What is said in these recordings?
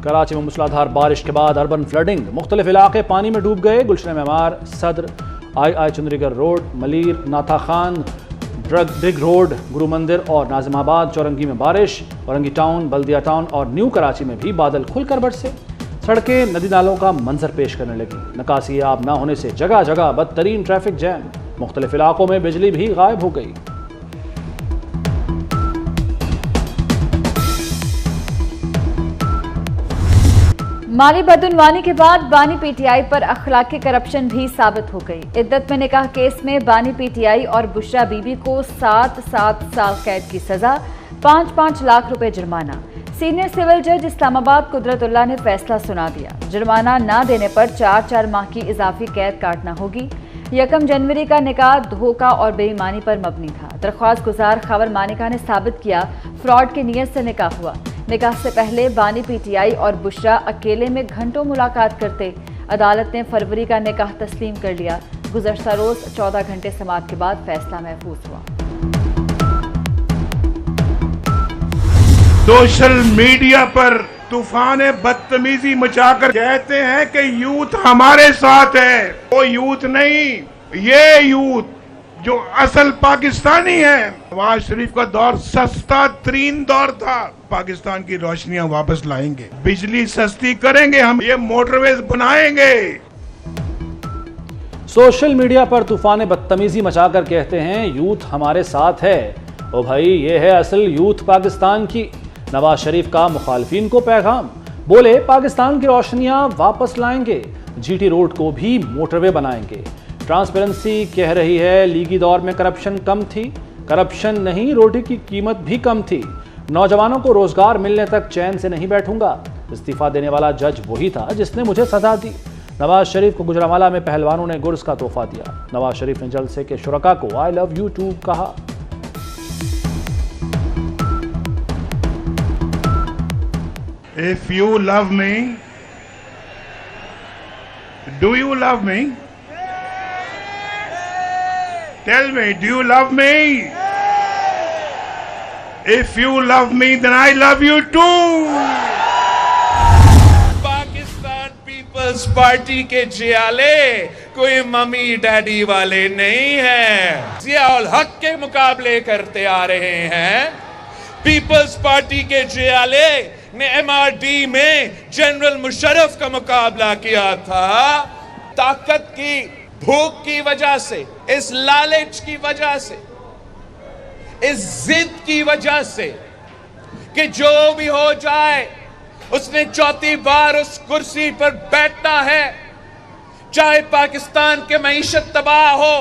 कराची में मूसलाधार बारिश के बाद अर्बन फ्लडिंग, मुख्तलिफ इलाके पानी में डूब गए। गुलशन मेमार, सदर, आई चुंदरीगर रोड, मलीर, नाथा खान, ड्रिग रोड, गुरु मंदिर और नाजिमाबाद चौरंगी में बारिश। औरंगी टाउन, बल्दिया टाउन और न्यू कराची में भी बादल खुलकर बरसे। सड़कें नदी नालों का मंजर पेश करने लगी। निकासी आब न होने से जगह जगह बदतरीन ट्रैफिक जैम। मुख्तलिफ इलाकों में बिजली भी गायब हो गई। माली बदउनवानी के बाद बानी पीटीआई पर अखलाकी करप्शन भी साबित हो गई। इद्दत में निकाह केस में बानी पीटीआई और बुशरा बीबी को 7-7 साल कैद की सजा, 5-5 लाख रुपए जुर्माना। सीनियर सिविल जज इस्लामाबाद कुदरतुल्लाह ने फैसला सुना दिया। जुर्माना न देने पर 4-4 माह की इजाफी कैद काटना होगी। 1 जनवरी का निकाह धोखा और बेईमानी पर मबनी था। दरख्वास्त गुजार खबर मानिका ने साबित किया फ्रॉड की नीयत से निकाह हुआ। निकाह से पहले बानी पीटीआई और बुशरा अकेले में घंटों मुलाकात करते। अदालत ने फरवरी का निकाह तस्लीम कर लिया। गुज़श्ता रोज 14 घंटे समाअत के बाद फैसला महफूज हुआ। सोशल मीडिया पर तूफान बदतमीजी मचाकर कहते हैं कि यूथ हमारे साथ है। वो यूथ नहीं, ये यूथ जो असल पाकिस्तानी है। नवाज शरीफ का दौर सस्ता तरीन दौर था। पाकिस्तान की रोशनियां वापस लाएंगे, बिजली सस्ती करेंगे, हम ये मोटरवेज बनाएंगे। सोशल मीडिया पर तूफान बदतमीजी मचाकर कहते हैं यूथ हमारे साथ है। ओ भाई, ये है असल यूथ पाकिस्तान की। नवाज शरीफ का मुखालफिन को पैगाम, बोले पाकिस्तान की रोशनियां वापस लाएंगे, जीटी रोड को भी मोटरवे बनाएंगे। ट्रांसपेरेंसी कह रही है लीगी दौर में करप्शन कम थी। करप्शन नहीं, रोटी की कीमत भी कम थी। नौजवानों को रोजगार मिलने तक चैन से नहीं बैठूंगा। इस्तीफा देने वाला जज वही था जिसने मुझे सजा दी। नवाज शरीफ को गुजरांवाला में पहलवानों ने गुर्ज का तोहफा दिया। नवाज शरीफ ने जलसे के शुरका को आई लव यू टू कहा। If you love me, do you love me? Tell me, do you love me? If you love me, then I love you too. Pakistan Peoples Party के जियाले कोई मम्मी डैडी वाले नहीं हैं। जियाउल हक के मुकाबले करते आ रहे हैं। पीपल्स पार्टी के जियाले ने MRD में जनरल मुशर्रफ का मुकाबला किया था। ताकत की भूख की वजह से, इस लालच की वजह से, इस जिद की वजह से कि जो भी हो जाए उसने चौथी बार उस कुर्सी पर बैठना है, चाहे पाकिस्तान के मईशत तबाह हो।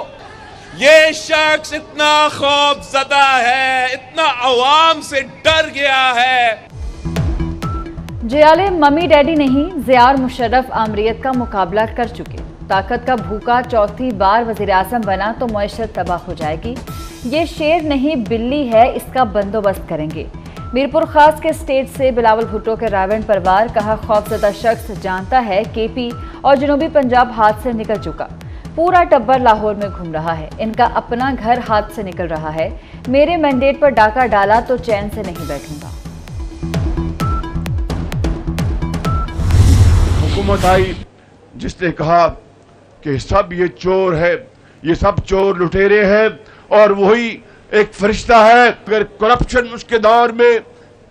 ये शख्स इतना खौफजदा है, इतना अवाम से डर गया है। जियाले मम्मी डैडी नहीं, ज़ियार मुशर्रफ आमरीत का मुकाबला कर चुके। ताकत का भूखा चौथी बार वज़ीर आज़म बना तो मईशत तबाह हो जाएगी। ये शेर नहीं बिल्ली है, इसका बंदोबस्त करेंगे। मीरपुर खास के स्टेज से बिलावल भुट्टो के रावण परवार, कहा खौफजदा शख्स जानता है KP और जनूबी पंजाब हाथ से निकल चुका। पूरा टब्बर लाहौर में घूम रहा है। इनका अपना घर हाथ से निकल रहा है। मेरे मैंडेट पर डाका डाला तो चैन से नहीं बैठूंगा। हुकूमत आई जिसने कहा कि सब ये चोर है, ये सब चोर लुटेरे हैं और वही एक फरिश्ता है। अगर करप्शन उसके दौर में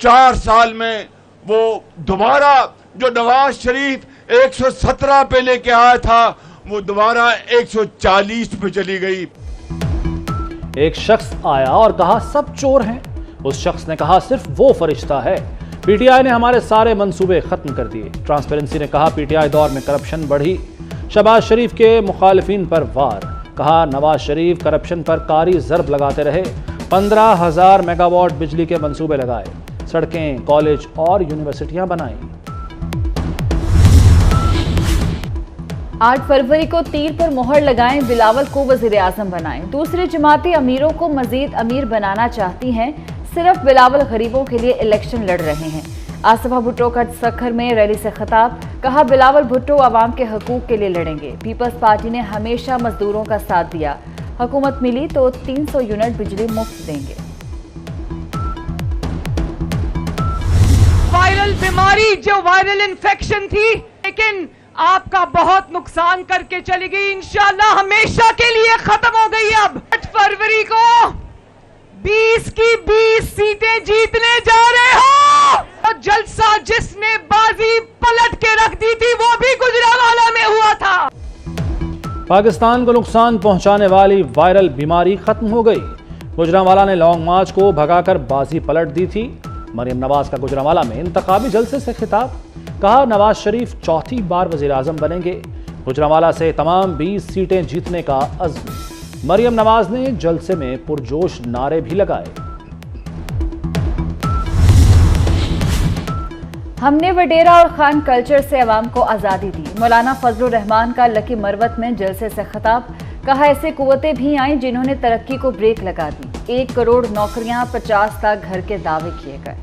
4 साल में वो दोबारा जो नवाज शरीफ 117 पे लेके आया था, वो दोबारा 140 पे चली गई। एक शख्स आया और कहा सब चोर हैं। उस शख्स ने कहा सिर्फ वो फरिश्ता है। पीटीआई ने हमारे सारे मंसूबे खत्म कर दिए। ट्रांसपेरेंसी ने कहा पीटीआई दौर में करप्शन बढ़ी। शहबाज शरीफ के मुखालिफिन पर वार, कहा नवाज शरीफ करप्शन पर कारी ज़रब लगाते रहे। 15,000 मेगावाट बिजली के मंसूबे लगाए, सड़कें, कॉलेज और यूनिवर्सिटियां बनाई। 8 फरवरी को तीर पर मोहर लगाएं, बिलावल को वज़ीर आज़म बनाएं। दूसरे जमाती अमीरों को मजीद अमीर बनाना चाहती हैं, सिर्फ बिलावल गरीबों के लिए इलेक्शन लड़ रहे हैं। आसफा भुट्टो का सखर में रैली से खिताब, कहा बिलावल भुट्टो आवाम के हकूक के लिए लड़ेंगे। पीपल्स पार्टी ने हमेशा मजदूरों का साथ दिया, हुकूमत मिली तो 300 यूनिट बिजली मुफ्त देंगे। वायरल बीमारी जो वायरल इन्फेक्शन थी, लेकिन आपका बहुत नुकसान करके चली गई, इंशाल्लाह हमेशा के लिए खत्म हो गई। अब 8 फरवरी को 20 की 20 सीटें जीतने जा रहे हो। तो जलसा जिसने बाजी पलट के रख दी थी वो भी गुजरांवाला में हुआ था। पाकिस्तान को नुकसान पहुंचाने वाली वायरल बीमारी खत्म हो गई। गुजरांवाला ने लॉन्ग मार्च को भगाकर बाजी पलट दी थी। मरियम नवाज का गुजरांवाला में इंतखाबी जलसे से खिताब, कहा नवाज शरीफ चौथी बार वजीर आजम बनेंगे। गुजरांवाला से तमाम 20 सीटें जीतने का अज़्म। मरियम नवाज ने जलसे में पुरजोश नारे भी लगाए। हमने वडेरा और खान कल्चर से अवाम को आज़ादी दी। मौलाना फजलुर रहमान का लकी मरवत में जलसे से खिताब, कहा ऐसे कुव्वतें भी आईं जिन्होंने तरक्की को ब्रेक लगा दी। 1 करोड़ नौकरियां, 50 लाख घर के दावे किए गए।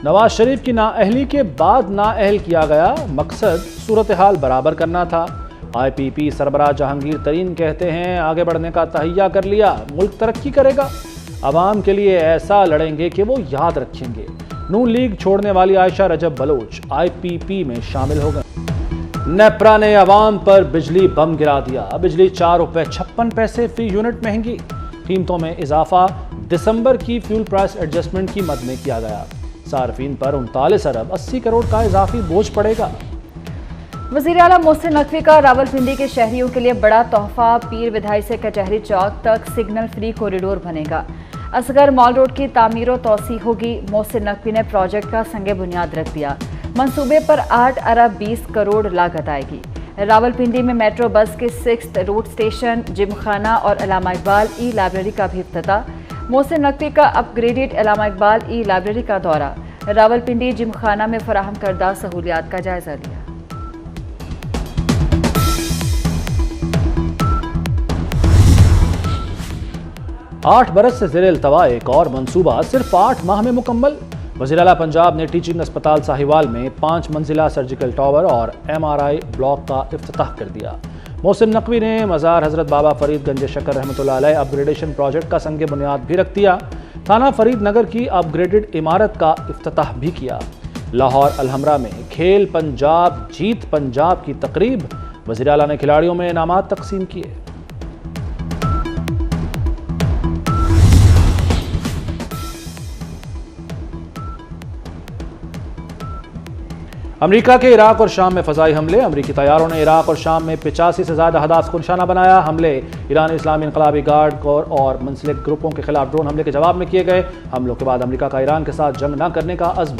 नवाज शरीफ की नाअहली के बाद नाअहल किया गया, मकसद सूरत हाल बराबर करना था। IPP सरबराह जहांगीर तरीन कहते हैं आगे बढ़ने का तहैया कर लिया, मुल्क तरक्की करेगा। अवाम के लिए ऐसा लड़ेंगे कि वो याद रखेंगे। नून लीग छोड़ने वाली आयशा रजब बलोच IPP में शामिल हो गए। नेप्रा ने अवाम पर बिजली बम गिरा दिया। बिजली 4 रुपये 56 पैसे फी यूनिट महंगी। कीमतों में इजाफा दिसंबर की फ्यूल प्राइस एडजस्टमेंट की मद में किया गया। सार्फिन पर 39 अरब 80 करोड़ का इजाफी बोझ पड़ेगा। वज़ीर आला मोहसिन नकवी का रावलपिंडी के शहरियों के लिए बड़ा तोहफा, पीर विधाई से कचहरी चौक तक सिग्नल फ्री कॉरिडोर बनेगा। असगर मॉल रोड की तामीर और तोसी होगी। मोहसिन नकवी ने प्रोजेक्ट का संगे बुनियाद रख दिया। मंसूबे पर 8 अरब 20 करोड़ लागत आएगी। रावलपिंडी में मेट्रो बस के 6th रोड स्टेशन, जिम खाना और अल्लामा इकबाल ई लाइब्रेरी का भी इफ्तिताह। मोहसिन नकवी का अपग्रेडेड अल्लामा इकबाल ई लाइब्रेरी का दौरा, रावलपिंडी जिम खाना में फराहम करदा सहूलियात का जायजा लिया। आठ बरस से ज़ेरे इल्तवा एक और मंसूबा सिर्फ 8 माह में मुकम्मल। वज़ीर आला पंजाब ने टीचिंग अस्पताल साहिवाल में 5 मंजिला सर्जिकल टावर और MRI ब्लॉक का इफ्तिताह कर दिया। मोहसिन नकवी ने मज़ार हज़रत बाबा फरीद गंज शकर रहमतुल्लाह अलैह अपग्रेडेशन प्रोजेक्ट का संगे बुनियाद भी रख दिया। थाना फरीद नगर की अपग्रेडेड इमारत का इफ्तिताह भी किया। लाहौर अलहमरा में खेल पंजाब जीत पंजाब की तकरीब, वज़ीर आला ने खिलाड़ियों में इनामात तकसीम किए। अमेरिका के इराक और शाम में फ़ज़ाई हमले। अमेरिकी तैयारों ने इराक और शाम में 85 से ज़्यादा अहदाफ को निशाना बनाया। हमले ईरान इस्लामी इनकलाबी गार्ड और मुंसलिक ग्रुपों के खिलाफ ड्रोन हमले के जवाब में किए गए। हमलों के बाद अमेरिका का ईरान के साथ जंग न करने का अज़्म।